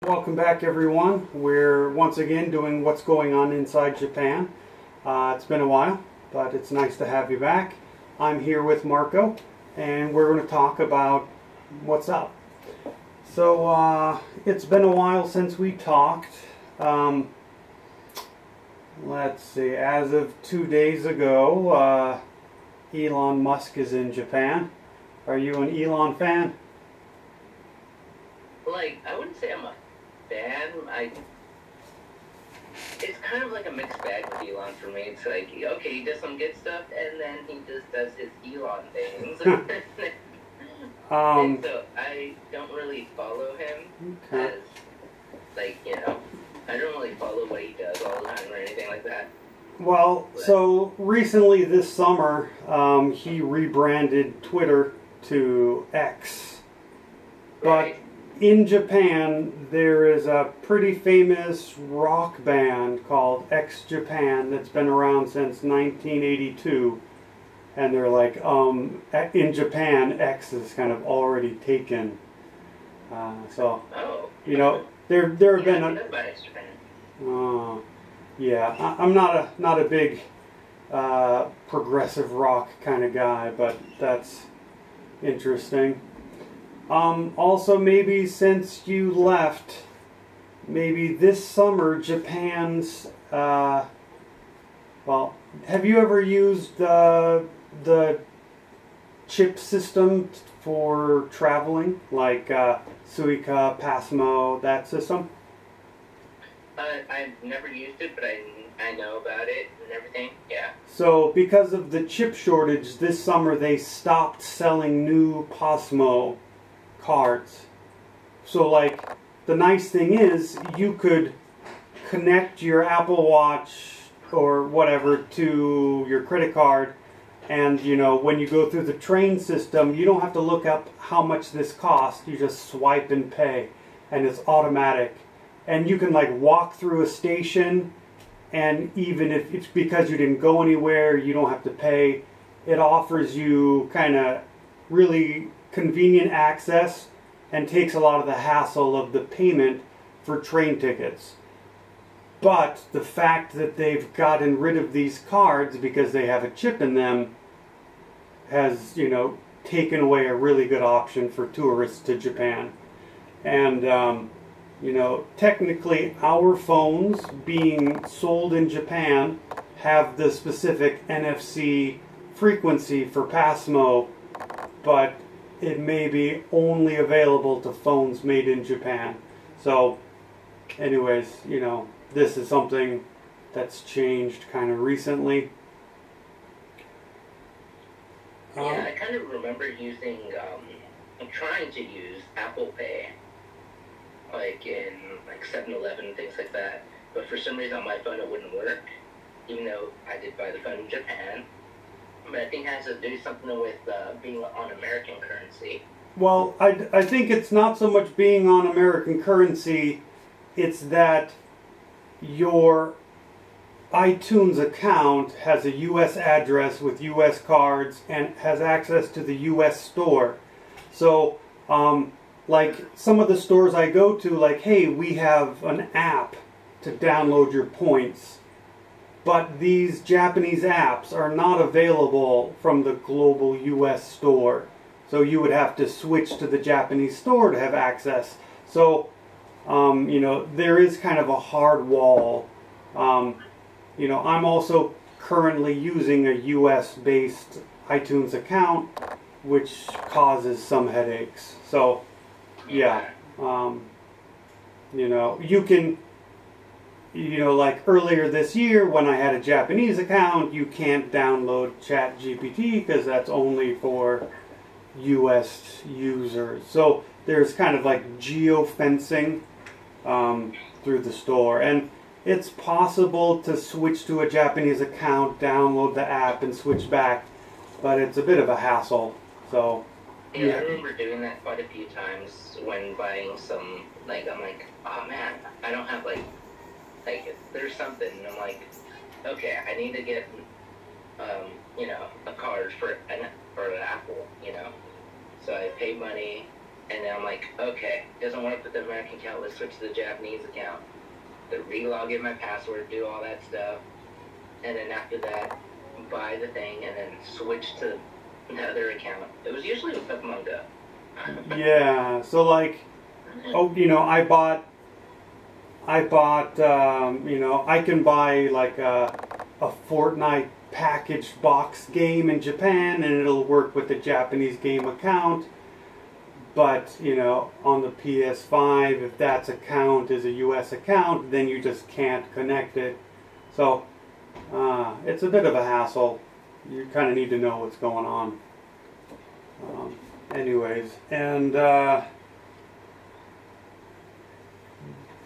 Welcome back, everyone. We're once again doing what's going on inside Japan. It's been a while, but it's nice to have you back. I'm here with Marco, and we're going to talk about what's up. So it's been a while since we talked. Let's see, as of 2 days ago, Elon Musk is in Japan. Are you an Elon fan? Like, I wouldn't say I'm a fan. It's kind of like a mixed bag with Elon for me. It's like, okay, he does some good stuff, and then he just does his Elon things. And so I don't really follow him. Okay. As, like, you know, I don't really follow what he does all the time or anything like that. Well, so recently this summer, he rebranded Twitter to X. But Right. in Japan, there is a pretty famous rock band called X Japan that's been around since 1982. And they're like, in Japan, X is kind of already taken. So, Oh. you know, there have been... I know about X Japan. Yeah, I'm not a big progressive rock kind of guy, but that's interesting. Also, maybe since you left, maybe this summer, Japan's, well, have you ever used the chip system for traveling, like Suica, Passmo, that system? I've never used it, but I know about it and everything, yeah. So, because of the chip shortage, this summer they stopped selling new Passmo cards. So, like, the nice thing is, you could connect your Apple Watch or whatever to your credit card, and, you know, when you go through the train system, you don't have to look up how much this costs. You just swipe and pay, and it's automatic. And you can, like, walk through a station, and even if it's because you didn't go anywhere, you don't have to pay. It offers you kind of really convenient access and takes a lot of the hassle of the payment for train tickets. But the fact that they've gotten rid of these cards because they have a chip in them has, you know, taken away a really good option for tourists to Japan. And, you know, technically our phones being sold in Japan have the specific NFC frequency for Passmo, but it may be only available to phones made in Japan. So, anyways, you know, this is something that's changed kind of recently. Yeah, I kind of remember using, trying to use Apple Pay, like in like 7-Eleven and things like that. But for some reason on my phone it wouldn't work, even though I did buy the phone in Japan. But I think it has to do something with being on American currency. Well, I think it's not so much being on American currency, it's that your iTunes account has a U.S. address with U.S. cards and has access to the U.S. store. So, like some of the stores I go to, like, hey, we have an app to download your points. But these Japanese apps are not available from the global U.S. store. So you would have to switch to the Japanese store to have access. So, you know, there is kind of a hard wall. You know, I'm also currently using a US-based iTunes account, which causes some headaches. So, yeah, you know, you can, you know, like earlier this year when I had a Japanese account, you can't download ChatGPT because that's only for US users. So there's kind of like geo-fencing through the store. And it's possible to switch to a Japanese account, download the app, and switch back, but it's a bit of a hassle. So, yeah, I remember doing that quite a few times when buying some, like, I'm like, oh man, I don't have, like, there's something, and I'm like, okay, I need to get, you know, a card for an Apple, you know. So I pay money, And then I'm like, okay, doesn't want to put the American account, let's switch to the Japanese account. To re-log in my password, do all that stuff. And then after that, buy the thing, and then switch to the other account. It was usually with Pokemon Go. Yeah, so like, oh, you know, I bought, you know, I can buy like a Fortnite packaged box game in Japan, and it'll work with the Japanese game account. But, you know, on the PS5, if that account is a US account, then you just can't connect it. So, it's a bit of a hassle. You kind of need to know what's going on. Anyways, and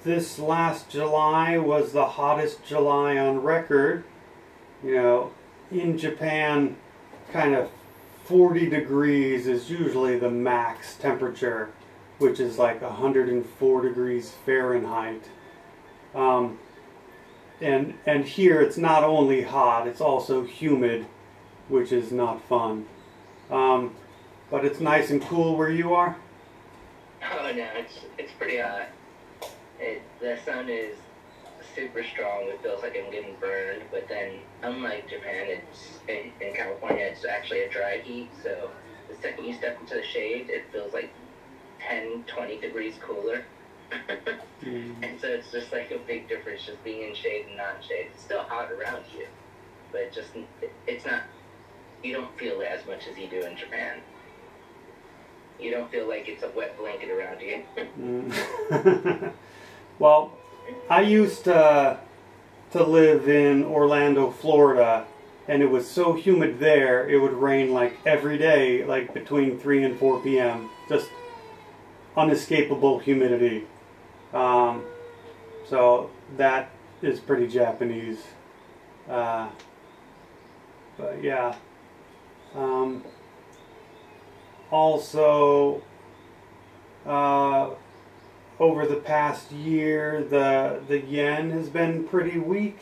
this last July was the hottest July on record. You know, in Japan, kind of 40 degrees is usually the max temperature, which is like 104 degrees Fahrenheit. And here it's not only hot, it's also humid, which is not fun. But it's nice and cool where you are? Oh no, it's pretty hot. The sun is super strong. It feels like I'm getting burned, but then unlike Japan, it's in California, it's actually a dry heat, so the second you step into the shade, it feels like 10, 20 degrees cooler. And so it's just like a big difference just being in shade and not in shade. It's still hot around you, but it's not, you don't feel it as much as you do in Japan. You don't feel like it's a wet blanket around you. Well, I used to live in Orlando, Florida, and it was so humid there, it would rain like every day, like between 3 and 4 p.m. Just unescapable humidity. So that is pretty Japanese. But yeah. Also, over the past year, the yen has been pretty weak,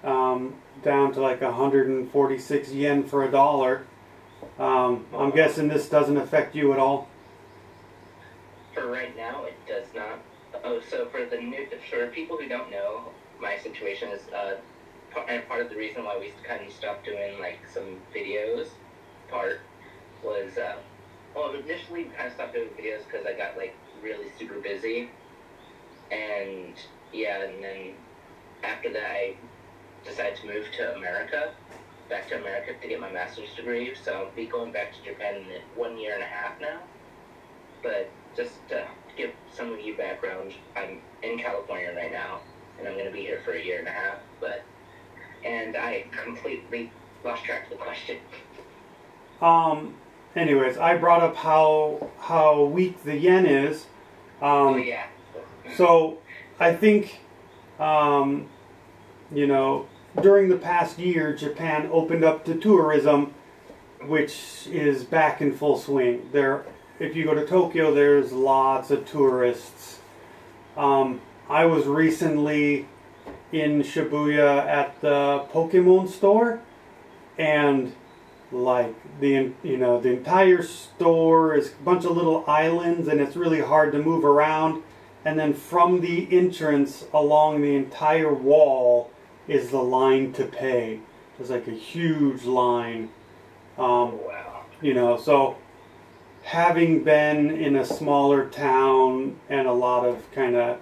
down to like 146 yen for a dollar. I'm guessing this doesn't affect you at all? For right now, it does not. Oh, so for people who don't know, my situation is, and part of the reason why we kind of stopped doing like some videos, was, well, initially we kind of stopped doing videos because I got like really super busy, and yeah, and then after that I decided to move to back to America to get my master's degree, so I'll be going back to Japan in 1 year and a half now. But just to give some of you background, I'm in California right now, and I'm going to be here for 1 year and a half, and I completely lost track of the question. Anyways, I brought up how weak the yen is. Oh yeah. So I think, you know, during the past year, Japan opened up to tourism, which is back in full swing. If you go to Tokyo, there's lots of tourists. I was recently in Shibuya at the Pokemon store, and like the entire store is a bunch of little islands, and it's really hard to move around. And then from the entrance along the entire wall is the line to pay. There's like a huge line. Wow. You know, so having been in a smaller town and a lot of kind of,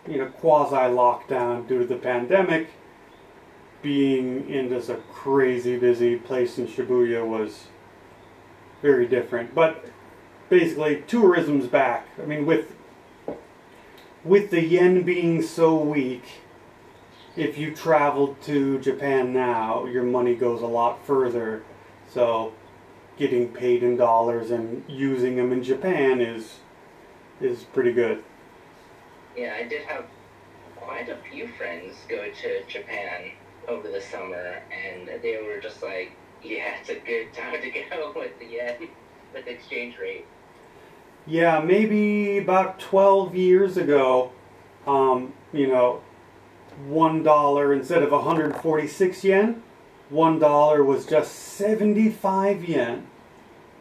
you know, quasi-lockdown due to the pandemic, being in just a crazy busy place in Shibuya was very different. But basically, tourism's back. I mean, with the yen being so weak, if you travel to Japan now, your money goes a lot further. So getting paid in dollars and using them in Japan is pretty good. Yeah, I did have quite a few friends go to Japan over the summer, and they were just like, yeah, it's a good time to go with the yen, with the exchange rate. Yeah, maybe about 12 years ago, you know, $1 instead of 146 yen, $1 was just 75 yen.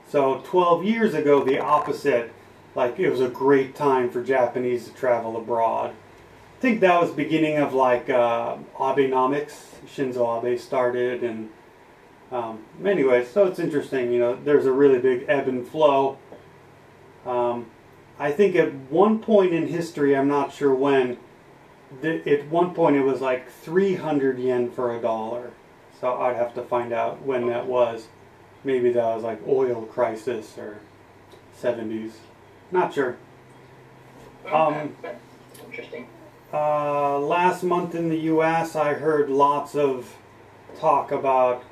So 12 years ago, the opposite. like it was a great time for Japanese to travel abroad. I think that was beginning of like Abenomics. Shinzo Abe started, and anyway, so it's interesting. You know, there's a really big ebb and flow. I think at one point in history, I'm not sure when, at one point it was like 300 yen for a dollar. So I'd have to find out when that was. Maybe that was like oil crisis or 70s. Not sure. Interesting. Last month in the U.S., I heard lots of talk about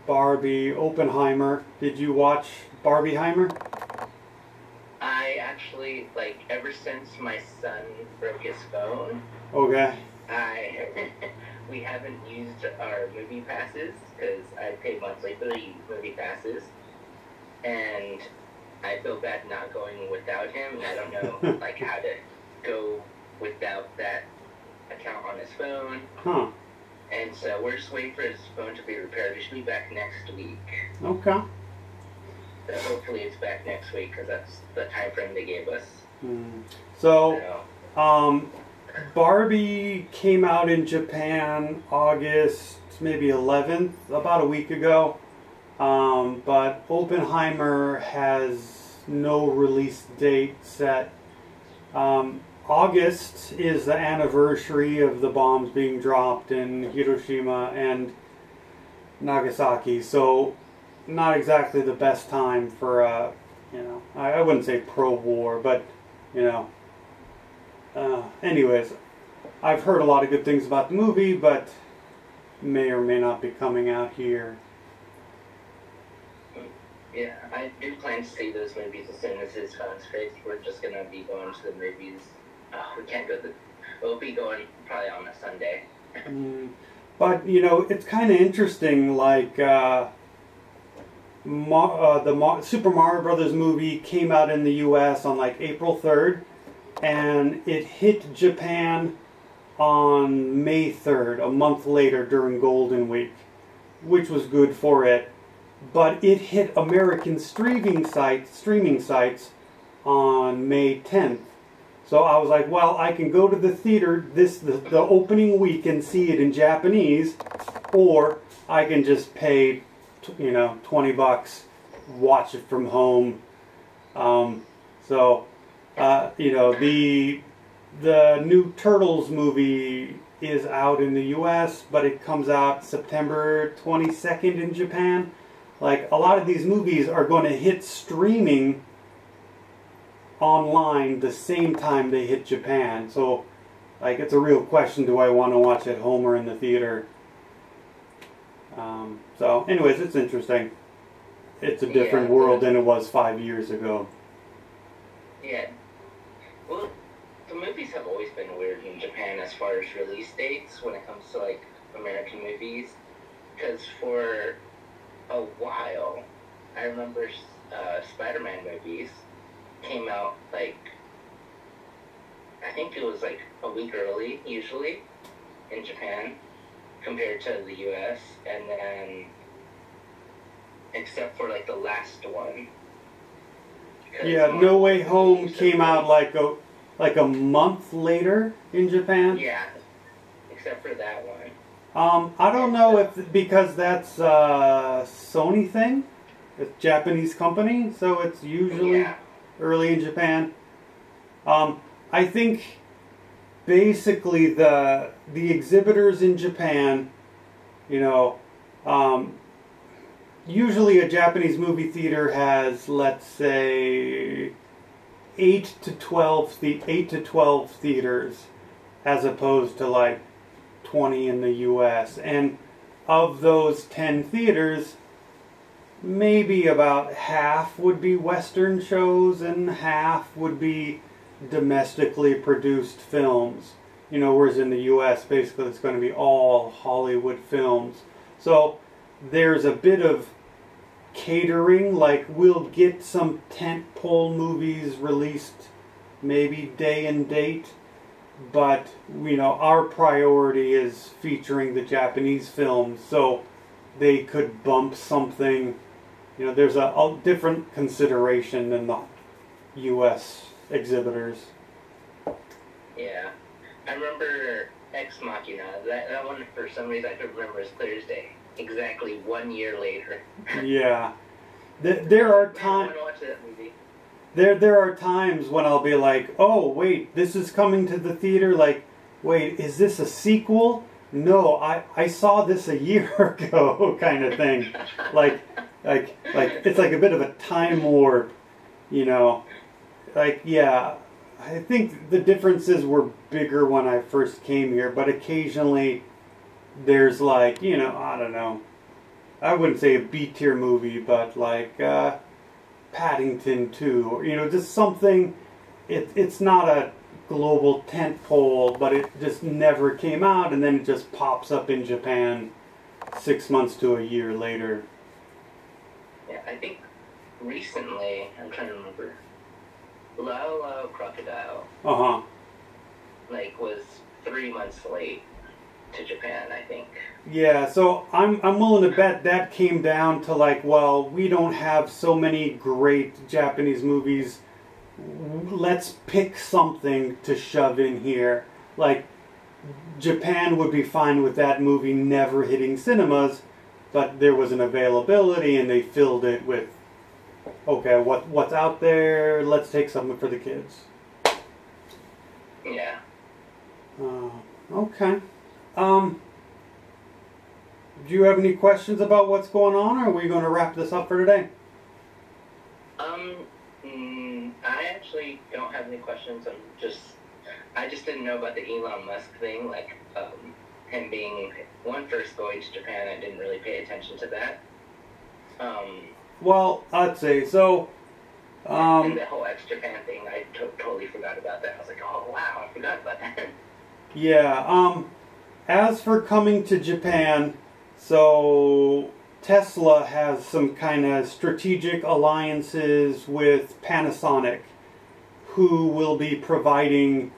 Barbie Oppenheimer. Did you watch Barbieheimer? I actually, like, ever since my son broke his phone, Okay. we haven't used our movie passes, because I pay monthly for the movie passes, and I feel bad not going without him, and I don't know, like, how to go without that account on his phone. Huh. And so we're just waiting for his phone to be repaired. He should be back next week. Okay. So hopefully it's back next week, because that's the time frame they gave us. So, Barbie came out in Japan August maybe 11th, about a week ago. But Oppenheimer has no release date set. August is the anniversary of the bombs being dropped in Hiroshima and Nagasaki, so not exactly the best time for you know, I wouldn't say pro-war, but you know, anyways, I've heard a lot of good things about the movie, but may or may not be coming out here. Yeah, I do plan to see those movies as soon as his phone's fixed. We're just gonna be going to the movies. We can't go to. We'll be going probably on a Sunday. But you know, it's kind of interesting. Like the Super Mario Brothers movie came out in the U.S. on like April 3rd, and it hit Japan on May 3rd, a month later during Golden Week, which was good for it. But it hit American streaming sites on May 10th. So I was like, well, I can go to the theater the opening week and see it in Japanese, or I can just pay, you know, $20, watch it from home. You know, the new Turtles movie is out in the U.S., but it comes out September 22nd in Japan. Like, a lot of these movies are going to hit streaming online the same time they hit Japan. So, like, it's a real question, do I want to watch at home or in the theater? So, anyways, it's interesting. It's a different world than it was 5 years ago. Yeah. Well, the movies have always been weird in Japan as far as release dates when it comes to, like, American movies. Because for a while, I remember Spider-Man movies came out, like, I think it was like a week early, usually, in Japan, compared to the US, and then, except for, like, the last one. Yeah, No Way Home came out like a month later in Japan. Yeah, except for that one. I don't know if, because that's a Sony thing, it's a Japanese company, so it's usually early in Japan. I think basically the exhibitors in Japan, you know, usually a Japanese movie theater has, let's say, 8 to 12 theaters, as opposed to like 20 in the U.S. And of those 10 theaters, maybe about half would be Western shows and half would be domestically produced films. You know, whereas in the U.S., basically it's going to be all Hollywood films. So there's a bit of catering, like we'll get some tentpole movies released maybe day and date, but you know, our priority is featuring the Japanese films, so they could bump something. You know, there's a different consideration than the U.S. exhibitors. Yeah. I remember Ex Machina. That one, for some reason, I could remember as clear as day. Exactly 1 year later. Yeah. There are times. I want to watch that movie. There are times when I'll be like, oh wait, this is coming to the theater. Like, wait, is this a sequel? No, I saw this a year ago, kind of thing. like it's like a bit of a time warp, you know. Like, yeah, I think the differences were bigger when I first came here, but occasionally there's like, you know, I don't know. I wouldn't say a B-tier movie, but like Paddington 2, or, you know, just something. It's not a global tentpole, but it just never came out, and then it just pops up in Japan 6 months to a year later. Yeah, I think recently, I'm trying to remember, Lao Lao Crocodile, like, was 3 months late to Japan, I think. Yeah, so I'm willing to bet that came down to like, well, we don't have so many great Japanese movies. Let's pick something to shove in here. Like, Japan would be fine with that movie never hitting cinemas, but there was an availability and they filled it with, okay, what's out there? Let's take something for the kids. Yeah. Okay. Do you have any questions about what's going on, or are we going to wrap this up for today? I actually don't have any questions. I just didn't know about the Elon Musk thing, like, him being, first going to Japan. I didn't really pay attention to that. Well, I'd say, so... and the whole ex-Japan thing, I totally forgot about that. I was like, oh, wow, I forgot about that. Yeah, as for coming to Japan, so Tesla has some kind of strategic alliances with Panasonic, who will be providing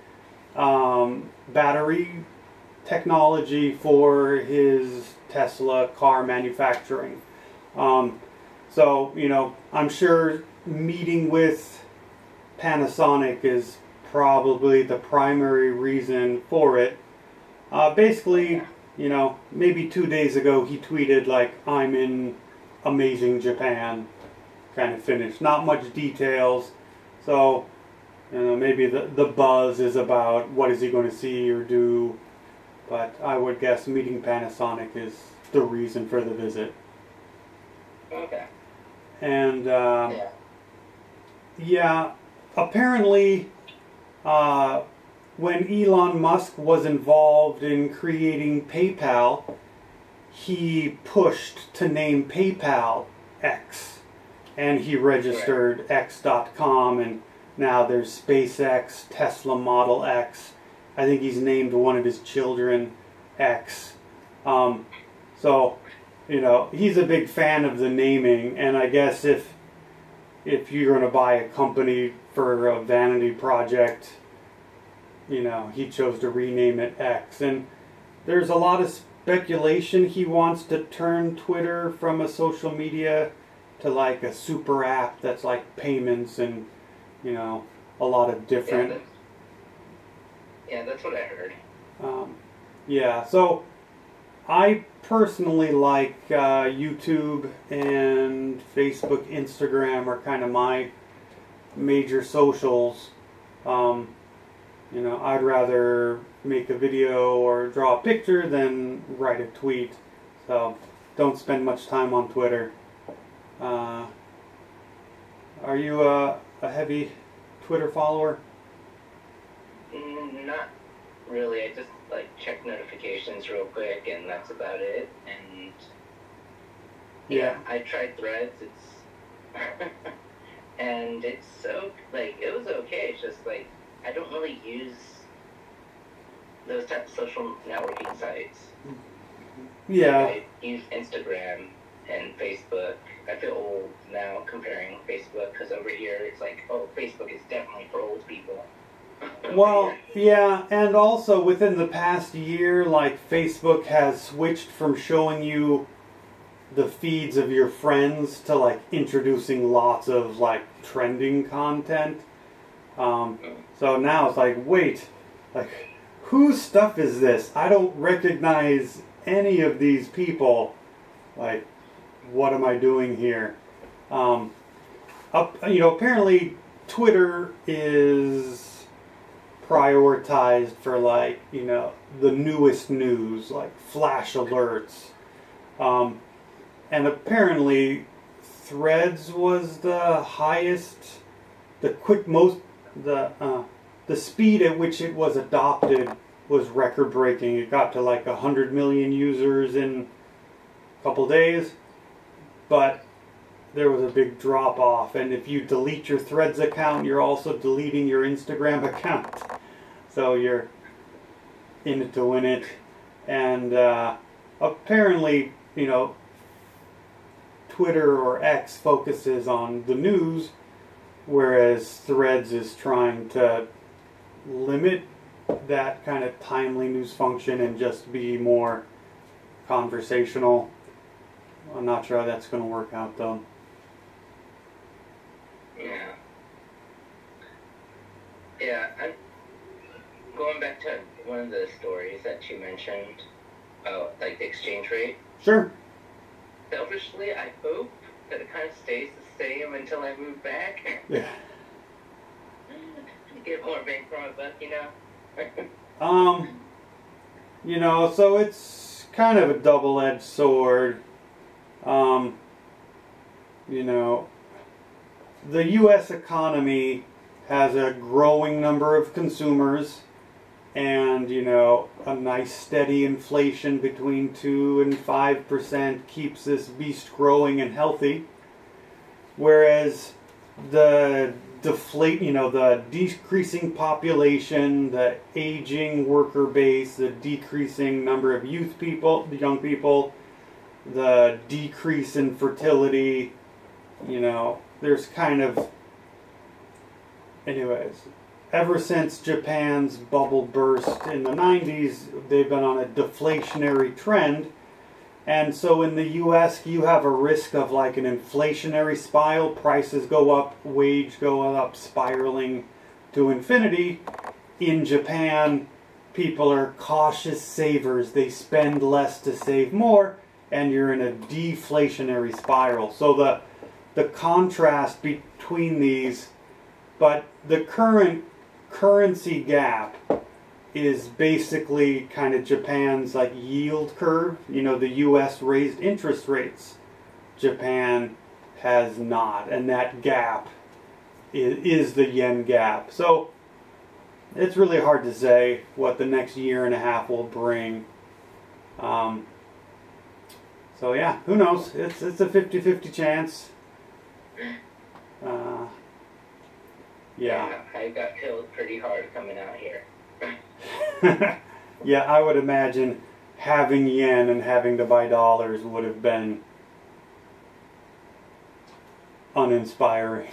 battery technology for his Tesla car manufacturing. So, you know, I'm sure meeting with Panasonic is probably the primary reason for it. Basically, you know, maybe 2 days ago he tweeted like, I'm in amazing Japan, kind of finished. Not much details, so, you know, maybe the buzz is about what is he going to see or do, but I would guess meeting Panasonic is the reason for the visit. Okay. And, yeah, apparently, when Elon Musk was involved in creating PayPal, he pushed to name PayPal X, and he registered X.com, and now there's SpaceX, Tesla Model X. I think he's named one of his children X. So, you know, he's a big fan of the naming, and I guess if you're going to buy a company for a vanity project, you know, he chose to rename it X. And there's a lot of speculation he wants to turn Twitter from a social media to like a super app that's like payments and, you know, a lot of different... Yeah, that's what I heard. Yeah, so I personally like YouTube and Facebook, Instagram are kind of my major socials. You know, I'd rather make a video or draw a picture than write a tweet. So, don't spend much time on Twitter. Are you a heavy Twitter follower? Not really. I just like check notifications real quick, and that's about it. And yeah, I tried Threads. It's and it's so like it was okay. It's just like I don't really use those types of social networking sites. Yeah. Like, I use Instagram and Facebook. I feel old now comparing Facebook because over here it's like, oh, Facebook is definitely for old people. Well, yeah, and also within the past year, like, Facebook has switched from showing you the feeds of your friends to, like, introducing lots of, like, trending content. So now it's like, wait, like, whose stuff is this? I don't recognize any of these people. Like, what am I doing here? Apparently Twitter is prioritized for, like, the newest news, like flash alerts. And apparently Threads was the highest, the speed at which it was adopted was record-breaking. It got to like 100 million users in a couple days, but there was a big drop-off. And if you delete your Threads account, you're also deleting your Instagram account. So you're in it to win it. And apparently, Twitter or X focuses on the news, whereas Threads is trying to limit that kind of timely news function and just be more conversational. I'm not sure how that's going to work out, though. Yeah, I'm going back to one of the stories that you mentioned about, like, the exchange rate. Sure. Selfishly, I hope that it kind of stays the same until I move back. Yeah. Get more bang for my buck, So it's kind of a double-edged sword. The U.S. economy has a growing number of consumers and, a nice steady inflation between 2 and 5% keeps this beast growing and healthy. Whereas the the decreasing population, the aging worker base, the decreasing number of young people, the decrease in fertility, there's kind of, anyways, ever since Japan's bubble burst in the 90s, they've been on a deflationary trend. And so in the U.S., you have a risk of like an inflationary spiral. Prices go up, wage go up, spiraling to infinity. In Japan, people are cautious savers. They spend less to save more, and you're in a deflationary spiral. So the contrast between these, but the current currency gap is basically kind of Japan's like yield curve. The U.S. raised interest rates. Japan has not. And that gap is the yen gap. So it's really hard to say what the next year and a half will bring. So yeah, who knows? It's a 50-50 chance. Yeah. I got killed pretty hard coming out here. Yeah, I would imagine having yen and having to buy dollars would have been uninspiring.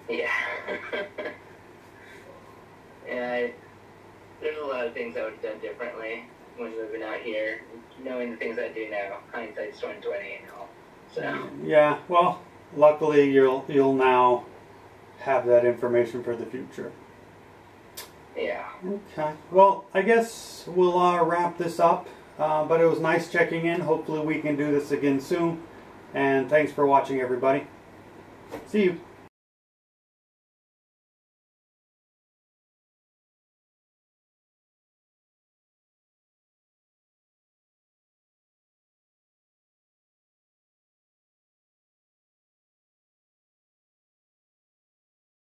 Yeah. Yeah, there's a lot of things I would have done differently when moving out here. Knowing the things I do now, hindsight's 20/20 and all. So. Yeah, well, luckily you'll now have that information for the future. Yeah. Okay. Well, I guess we'll wrap this up. But it was nice checking in. Hopefully we can do this again soon. And thanks for watching, everybody. See you.